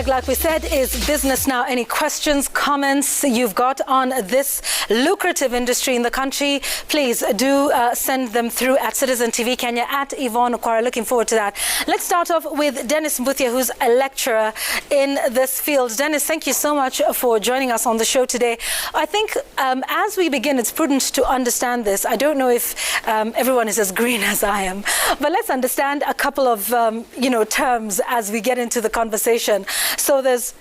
Like we said, is business now. Any questions, comments you've got on this lucrative industry in the country, please do send them through at Citizen TV Kenya, at Yvonne Okwara. Looking forward to that. Let's start off with Dennis Mbuthia, who's a lecturer in this field. Dennis, thank you so much for joining us on the show today. I think as we begin, it's prudent to understand this. I don't know if everyone is as green as I am, but let's understand a couple of terms as we get into the conversation. So there's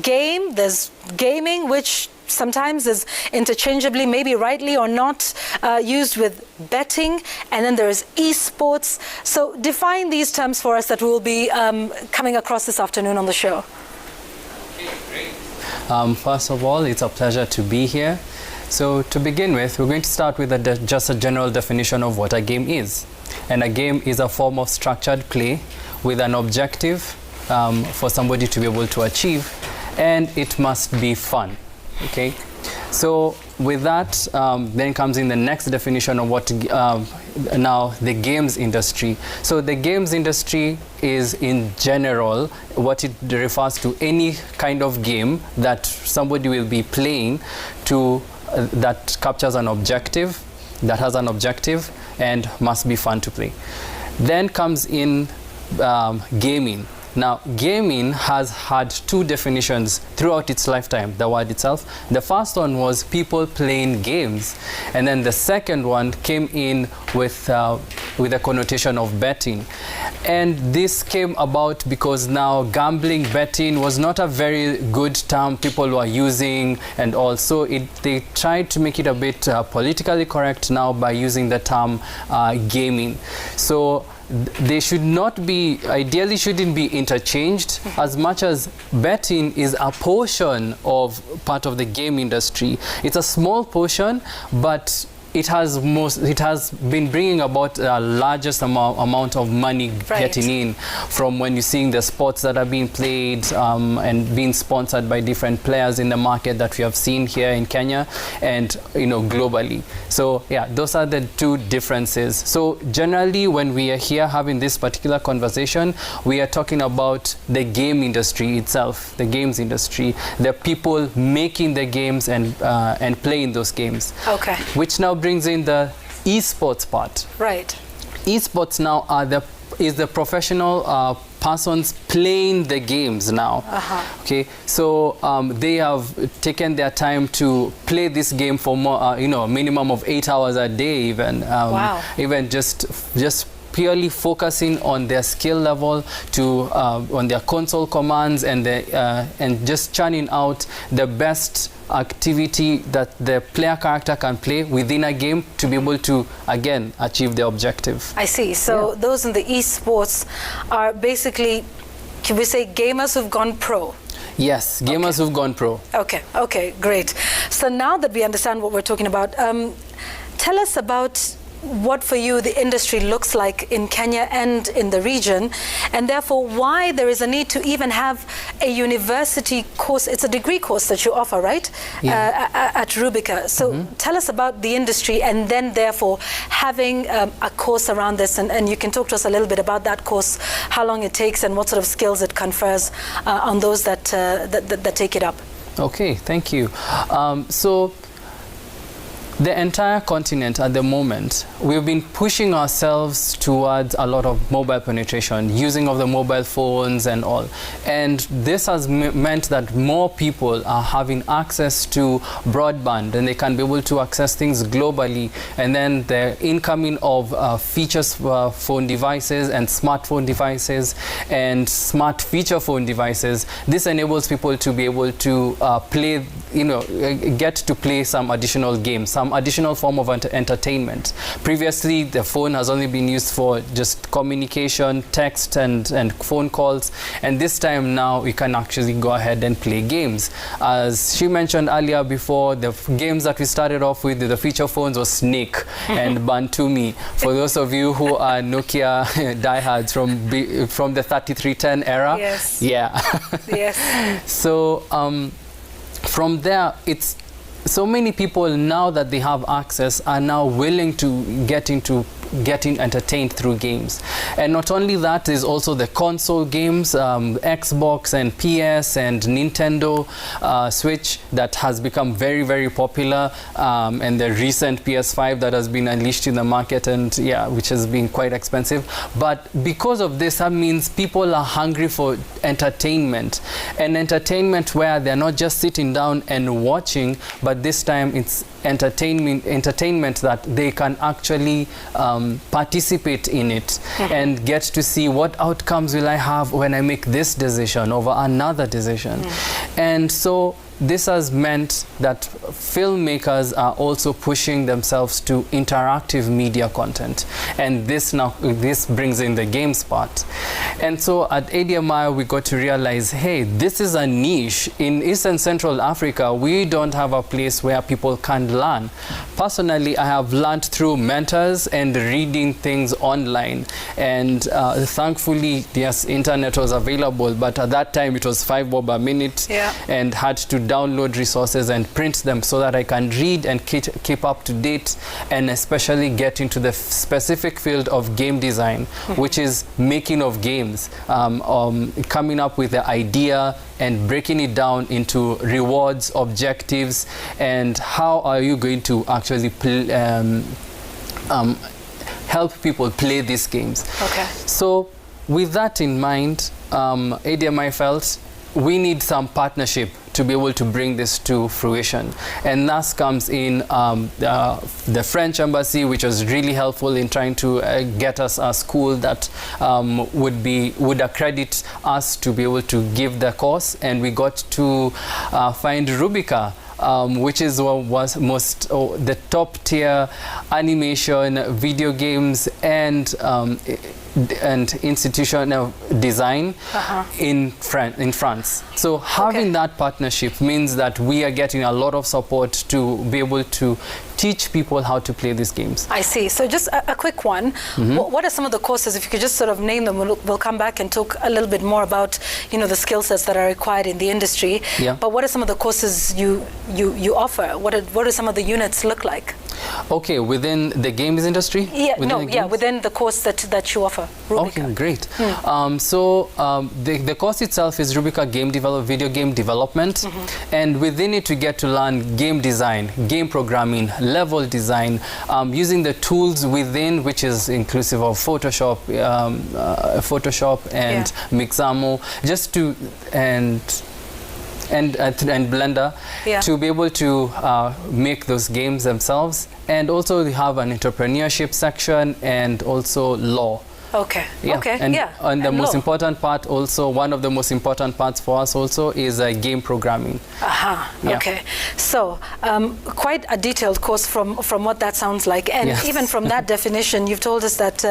game, there's gaming, which sometimes is interchangeably, maybe rightly or not, used with betting, and then there is esports. So define these terms for us that we'll be coming across this afternoon on the show. Okay, great. First of all, it's a pleasure to be here. So to begin with, we're going to start with just a general definition of what a game is. And a game is a form of structured play with an objective for somebody to be able to achieve, and it must be fun. Okay, so with that then comes in the next definition of what now the games industry. So the games industry is in general what it refers to any kind of game that somebody will be playing to that captures an objective, that has an objective and must be fun to play. Then comes in gaming. Now, gaming has had two definitions throughout its lifetime, the word itself. The first one was people playing games, and then the second one came in with a connotation of betting. And this came about because now gambling, betting was not a very good term people were using, and also they tried to make it a bit politically correct now by using the term gaming. So they should not be, ideally shouldn't be interchanged, as much as betting is a portion of part of the game industry. It's a small portion, but it has been bringing about the largest amount of money getting in from when you're seeing the sports that are being played and being sponsored by different players in the market that we have seen here in Kenya and globally. So yeah, those are the two differences. So generally when we are here having this particular conversation, we are talking about the game industry itself, the games industry, the people making the games and playing those games. Okay. Which now brings in the esports part. Right. Esports now is the professional persons playing the games now. Okay, so they have taken their time to play this game for more, a minimum of 8 hours a day, even. Wow. Even just purely focusing on their skill level on their console commands and just churning out the best activity that the player character can play within a game to be able to again achieve the objective. I see. So those in the esports are basically, can we say, gamers who've gone pro? Yes, gamers who've gone pro. Okay, great. So now that we understand what we're talking about, tell us about what for you the industry looks like in Kenya and in the region, and therefore why there is a need to even have a university course. It's a degree course that you offer, right? Yeah. At Rubika. So tell us about the industry, and then therefore having a course around this, and you can talk to us a little bit about that course, how long it takes and what sort of skills it confers on those that take it up. Okay, thank you. So the entire continent at the moment, we've been pushing ourselves towards a lot of mobile penetration, using of the mobile phones and all. And this has meant that more people are having access to broadband, and they can be able to access things globally. And then the incoming of features phone devices and smartphone devices and smart feature phone devices, this enables people to be able to play, get to play some additional games, some additional form of entertainment. Previously, the phone has only been used for just communication, text and phone calls, and this time now we can actually go ahead and play games. As she mentioned earlier before, the games that we started off with, the feature phones, was Snake and Bantumi. For those of you who are Nokia diehards from the 3310 era. Yes. Yeah. Yes. So from there, so many people now that they have access are now willing to get into getting entertained through games. And not only that, there's also the console games, Xbox and PS and Nintendo Switch that has become very, very popular, and the recent PS5 that has been unleashed in the market, and which has been quite expensive. But because of this, that means people are hungry for entertainment, and entertainment where they're not just sitting down and watching, but this time it's entertainment that they can actually participate in it and get to see what outcomes will I have when I make this decision over another decision. And so this has meant that filmmakers are also pushing themselves to interactive media content, and this brings in the games part. And so at ADMI we got to realize, hey, this is a niche. In East and Central Africa, we don't have a place where people can learn. Personally, I have learned through mentors and reading things online, and thankfully, yes, internet was available, but at that time it was 5 bob a minute, and had to download resources and print them so that I can read and keep up to date, and especially get into the specific field of game design, which is making of games, coming up with the idea and breaking it down into rewards, objectives, and how are you going to actually help people play these games. Okay. So with that in mind, ADMI felt we need some partnership to be able to bring this to fruition, and thus comes in the French embassy, which was really helpful in trying to get us a school that would accredit us to be able to give the course, and we got to find Rubica, which is the top tier animation, video games, and institutional design in France. So having that partnership means that we are getting a lot of support to be able to teach people how to play these games. I see. So just a quick one. What are some of the courses, if you could just sort of name them? We'll come back and talk a little bit more about, the skill sets that are required in the industry. But what are some of the courses you offer? What do some of the units look like? Okay, within the games industry? Within the course that you offer. Rubica. Okay, great. So the course itself is Rubica Video Game Development, and within it we get to learn game design, game programming, level design, using the tools within, which is inclusive of Photoshop and Mixamo, just to and Blender, to be able to make those games themselves. And also we have an entrepreneurship section and also law. Okay. And the most important part also, one of the most important parts for us also is game programming. Okay. So quite a detailed course from what that sounds like. And even from that definition, you've told us that,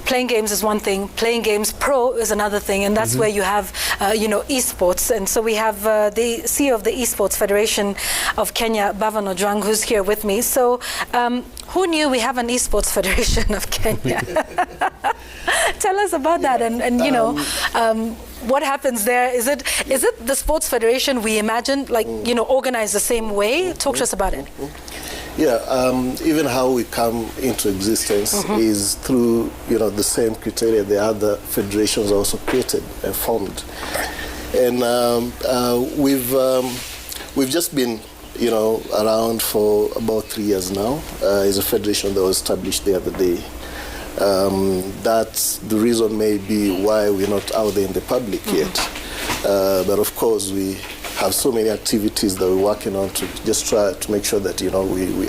playing games is one thing, playing games pro is another thing, and that's where you have, esports. And so we have the CEO of the Esports Federation of Kenya, Bavano Jwang, who's here with me. So who knew we have an Esports Federation of Kenya? Tell us about that, and what happens there? Is it the sports federation we imagine, organized the same way? Talk to us about it. Even how we come into existence is through the same criteria the other federations also created and formed, and we've just been around for about 3 years now. Is a federation that was established the other day. That's the reason maybe why we're not out there in the public yet, but of course we have so many activities that we're working on to just try to make sure that we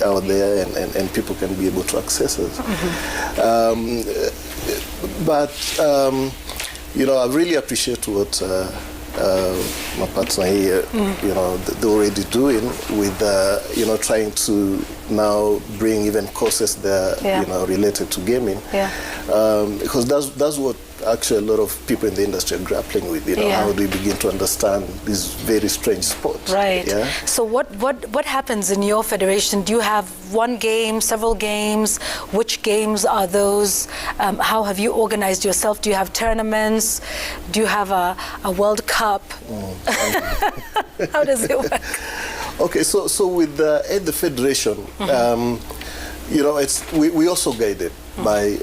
are out there and people can be able to access us. I really appreciate what my partner here, they're already doing with, trying to now bring even courses that related to gaming, because that's what actually a lot of people in the industry are grappling with. How do we begin to understand this very strange sport? Right. So what happens in your federation? Do you have one game, several games? Which games are those? How have you organized yourself? Do you have tournaments? Do you have a World Cup? How does it work? Okay, so with at the federation, You know, we also guided by,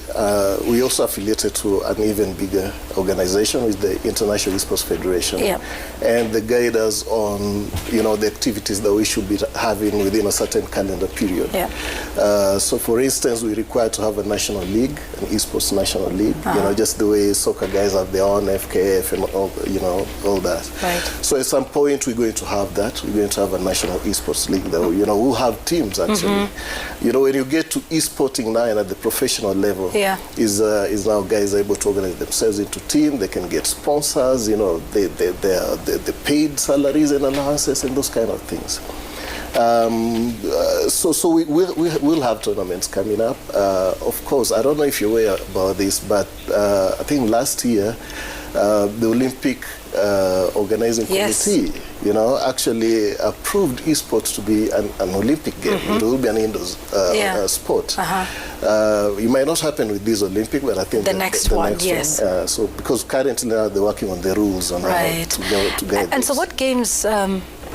we also affiliated to an even bigger organization with the International Esports Federation. Yeah. And they guide us on, you know, the activities that we should be having within a certain calendar period. Yeah. So for instance, we require to have a national league, an esports national league, you know, just the way soccer guys have their own FKF and all, you know, all that. Right. So at some point we're going to have that. We're going to have a national esports league that, you know, we'll have teams actually. You know, when you get to esporting now and at the professional level, is now guys able to organize themselves into team. They can get sponsors, you know, they paid salaries and allowances and those kind of things. So we'll have tournaments coming up. Of course, I don't know if you're aware about this, but I think last year the Olympic organizing committee, you know, actually approved esports to be an Olympic game. It will be an indoor sport. It might not happen with this Olympic, but I think the next one. So because currently now they're working on the rules on how to guide And so what games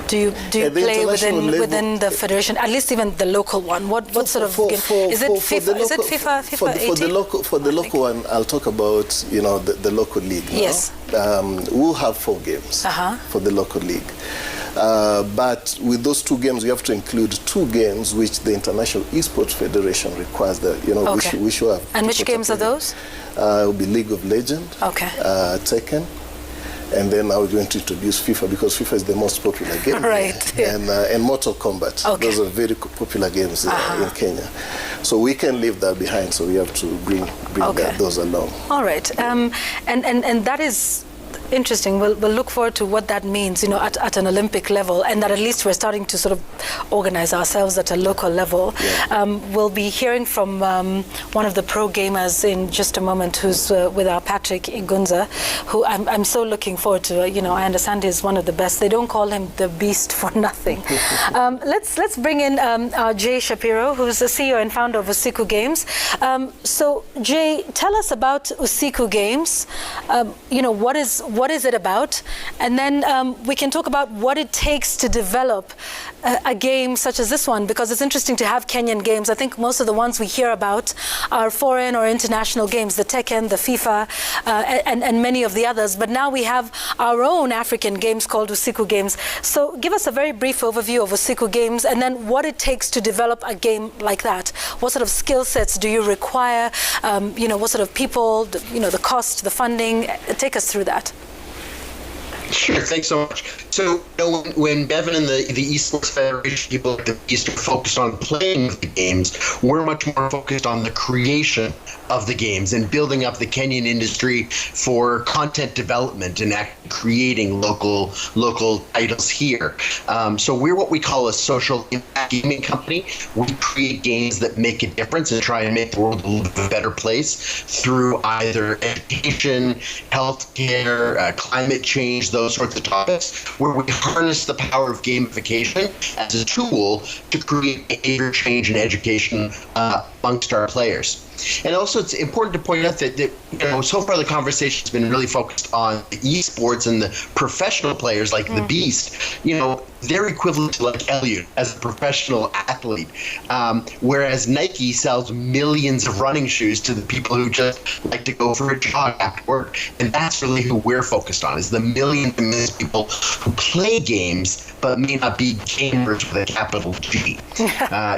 do you play within the federation? At least even the local one. What sort of game? Is it FIFA 18? For the local one, I'll talk about, you know, the local league now. Yes. We'll have 4 games for the local league. But with those 2 games, we have to include 2 games which the International Esports Federation requires that, you know, we should have. And which games are those? It will be League of Legends, Tekken, and then now we're going to introduce FIFA because FIFA is the most popular game. Right. And Mortal Kombat. Those are very popular games in Kenya. So we can leave that behind, so we have to bring those along. All right. And that is interesting. We'll look forward to what that means, you know, at an Olympic level, and that at least we're starting to sort of organize ourselves at a local level. We'll be hearing from one of the pro gamers in just a moment, who's with our Patrick Igunza, who I'm so looking forward to. You know, I understand he's one of the best. They don't call him the beast for nothing. Let's bring in Jay Shapiro, who's the CEO and founder of Siku Games. So Jay, tell us about Siku Games. You know, what is it about? And then we can talk about what it takes to develop a game such as this one, because it's interesting to have Kenyan games. I think most of the ones we hear about are foreign or international games, the Tekken, the FIFA, and many of the others. But now we have our own African games called Siku Games. So give us a very brief overview of Siku Games, and then what it takes to develop a game like that. What sort of skill sets do you require? You know, what sort of people, you know, the cost, the funding? Take us through that. Sure, thanks so much. So, you know, when Bevan and the Esports Federation people at the East are focused on playing the games, we're much more focused on the creation of the games and building up the Kenyan industry for content development and creating local titles here. So we're what we call a social impact gaming company. We create games that make a difference and try and make the world a little bit better place through either education, healthcare, climate change, those sorts of topics, where we harness the power of gamification as a tool to create behavior change and education amongst our players. And also, it's important to point out that you know, so far the conversation's been really focused on the esports and the professional players like the Beast. You know, they're equivalent to like Eliud as a professional athlete, whereas Nike sells millions of running shoes to the people who just like to go for a jog after work. And that's really who we're focused on, is the millions and millions of people who play games but may not be gamers with a capital G.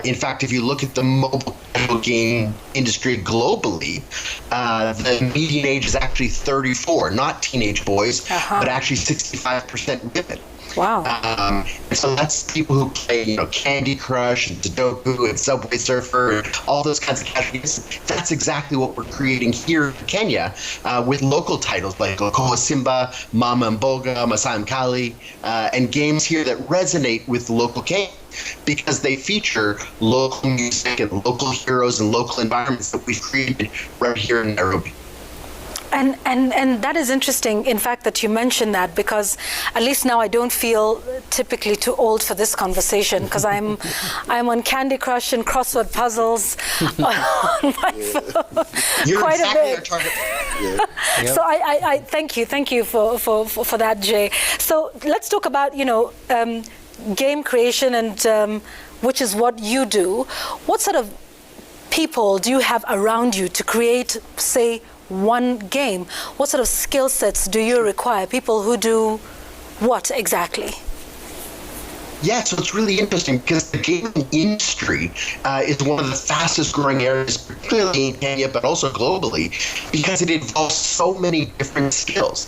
In fact, if you look at the mobile game industry globally, the median age is actually 34, not teenage boys, but actually 65% women. Wow. And so that's people who play, you know, Candy Crush and Sudoku and Subway Surfer and all those kinds of categories. That's exactly what we're creating here in Kenya with local titles like Okoa Simba, Mama Mboga, Masai Mkali, and games here that resonate with the local Kenya, because they feature local music and local heroes and local environments that we've created right here in Nairobi. And that is interesting, in fact, that you mentioned that, because at least now I don't feel typically too old for this conversation, because I'm on Candy Crush and crossword puzzles on my phone. You're quite exactly a bit. our target. Yep. So I thank you for that, Jay. So let's talk about, you know, game creation, and which is what you do. What sort of people do you have around you to create, say, one game? What sort of skill sets do you require? People who do what exactly? Yeah, so it's really interesting because the gaming industry is one of the fastest growing areas, particularly in Kenya, but also globally, because it involves so many different skills.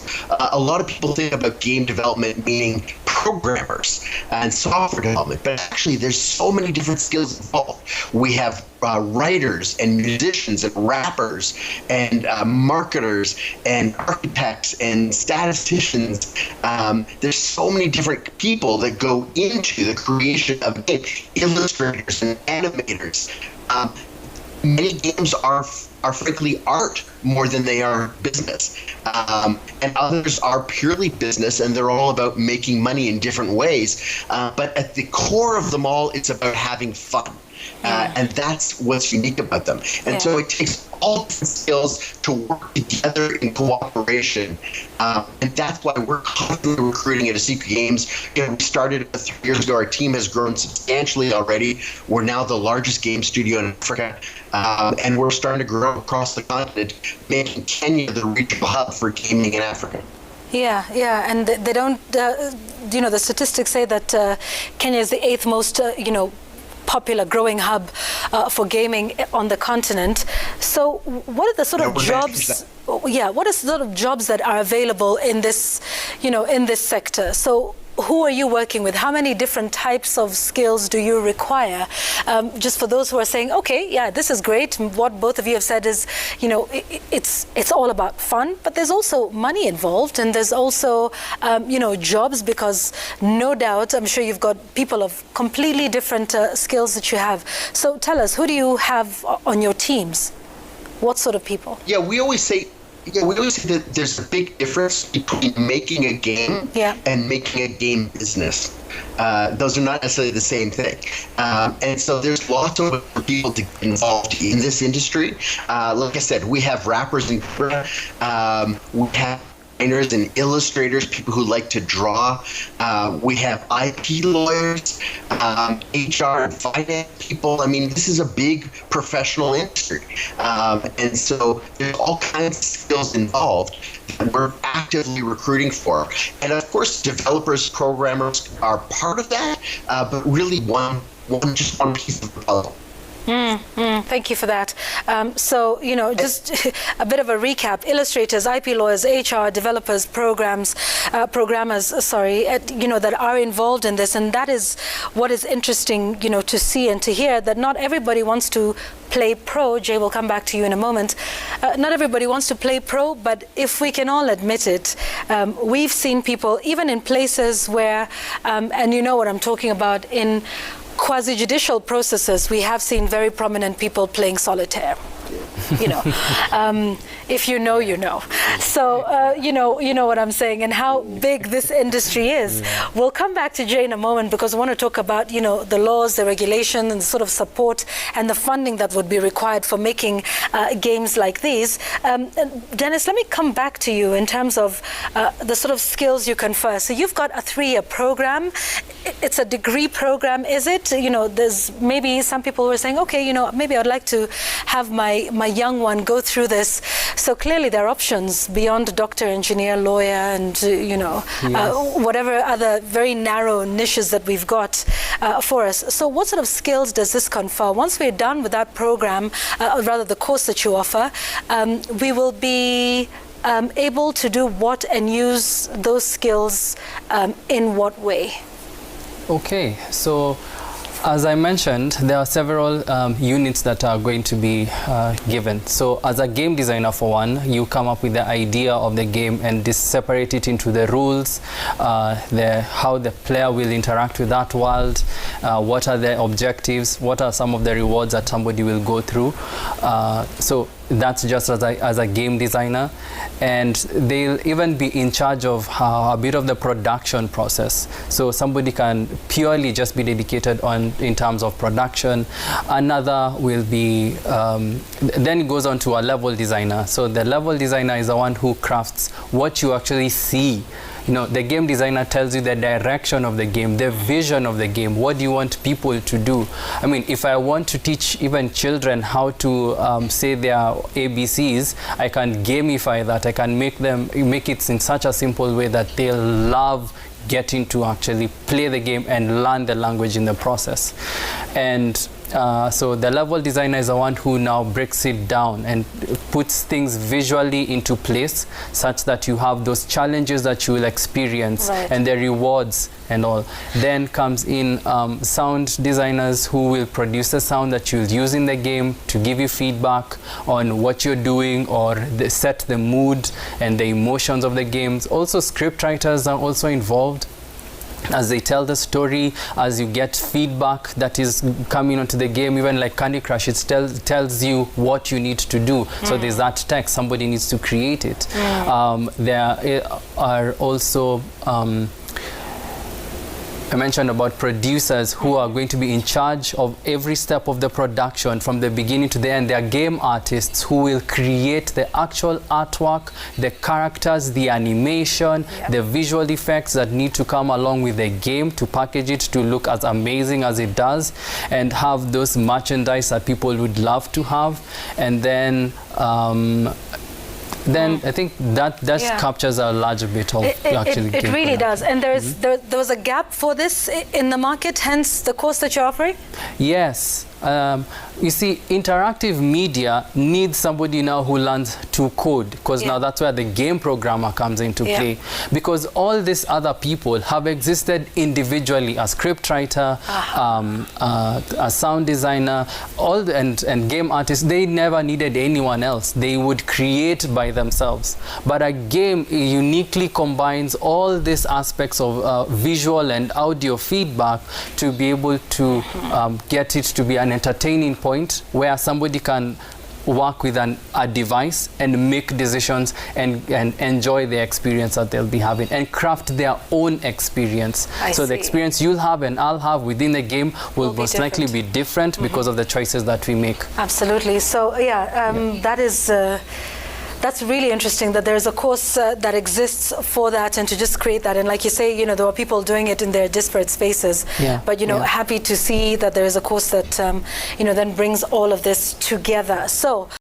A lot of people think about game development meaning programmers and software development, but actually there's so many different skills involved. We have writers and musicians and rappers and marketers and architects and statisticians. There's so many different people that go into the creation of a game. Illustrators and animators. Many games are frankly art more than they are business. And others are purely business, and they're all about making money in different ways. But at the core of them all, it's about having fun. And that's what's unique about them. And so it takes all different skills to work together in cooperation. And that's why we're constantly recruiting at Siku Games. We started 3 years ago. Our team has grown substantially already. We're now the largest game studio in Africa. And we're starting to grow across the continent, making Kenya the regional hub for gaming in Africa. Yeah, and they don't, the statistics say that Kenya is the 8th most, popular growing hub for gaming on the continent. So what are the sort of jobs, what are the sort of jobs that are available in this, in this sector? So who are you working with? How many different types of skills do you require? Just for those who are saying, okay, yeah, this is great. What both of you have said is, it's all about fun, but there's also money involved, and there's also, jobs, because no doubt, I'm sure you've got people of completely different skills that you have. So tell us, who do you have on your teams? What sort of people? Yeah, we always say that there's a big difference between making a game and making a game business. Those are not necessarily the same thing. And so there's lots of people to get involved in this industry. Like I said, we have rappers in Korea. We have designers and illustrators, people who like to draw. We have IP lawyers, HR and finance people. I mean, this is a big professional industry. And so there's all kinds of skills involved that we're actively recruiting for. And of course, developers, programmers are part of that, but really just one piece of the puzzle. Thank you for that. So, just a bit of a recap. Illustrators, IP lawyers, HR, developers, programmers, that are involved in this. And that is what is interesting, to see and to hear, that not everybody wants to play pro. Jay, will come back to you in a moment. Not everybody wants to play pro, but if we can all admit it, we've seen people, even in places where, and you know what I'm talking about, in quasi-judicial processes, we have seen very prominent people playing solitaire. If you know, you know. So, you know what I'm saying, and how big this industry is. Yeah. We'll come back to Jay in a moment, because I want to talk about, the laws, the regulation, and the sort of support and the funding that would be required for making games like these. Dennis, let me come back to you in terms of the sort of skills you confer. So you've got a 3-year program. It's a degree program, is it? There's maybe some people who are saying, okay, maybe I'd like to have my young one go through this. So clearly there are options beyond doctor, engineer, lawyer, and whatever other very narrow niches that we've got for us. So what sort of skills does this confer? Once we're done with that program, or rather the course that you offer, we will be able to do what and use those skills in what way? Okay, so as I mentioned, there are several units that are going to be given. So as a game designer, for one, you come up with the idea of the game and separate it into the rules, how the player will interact with that world, what are the objectives, what are some of the rewards that somebody will go through. So that's just as a game designer, and they'll even be in charge of a bit of the production process. So somebody can purely just be dedicated in terms of production. Another will be then it goes on to a level designer. So the level designer is the one who crafts what you actually see the game designer tells you the direction of the game, the vision of the game. What do you want people to do? I mean, if I want to teach even children how to say their ABCs, I can gamify that. I can make it in such a simple way that they'll love getting to actually play the game and learn the language in the process. And so the level designer is the one who now breaks it down and puts things visually into place such that you have those challenges that you will experience and the rewards and all. Then comes in sound designers who will produce the sound that you'll use in the game to give you feedback on what you're doing or set the mood and the emotions of the games. Also, script writers are also involved as they tell the story, as you get feedback that is coming onto the game. Even like Candy Crush, it tells you what you need to do. So there's that text, somebody needs to create it. There are also I mentioned about producers who are going to be in charge of every step of the production from the beginning to the end. They are game artists who will create the actual artwork, the characters, the animation, the visual effects that need to come along with the game to package it to look as amazing as it does and have those merchandise that people would love to have. And then I think that captures a larger bit of actually it really does. And there was a gap for this in the market, hence the course that you're offering? Yes. You see, interactive media needs somebody now who learns to code, because now that's where the game programmer comes into play. Because all these other people have existed individually, a script writer, a sound designer, and game artists. They never needed anyone else. They would create by themselves. But a game uniquely combines all these aspects of visual and audio feedback to be able to get it to be an entertaining point where somebody can work with a device and make decisions and enjoy the experience that they'll be having and craft their own experience. So the experience you'll have and I'll have within the game will most likely be different because of the choices that we make. Absolutely. So that is that's really interesting that there's a course that exists for that, and to just create that. And like you say, there are people doing it in their disparate spaces. But happy to see that there is a course that then brings all of this together. So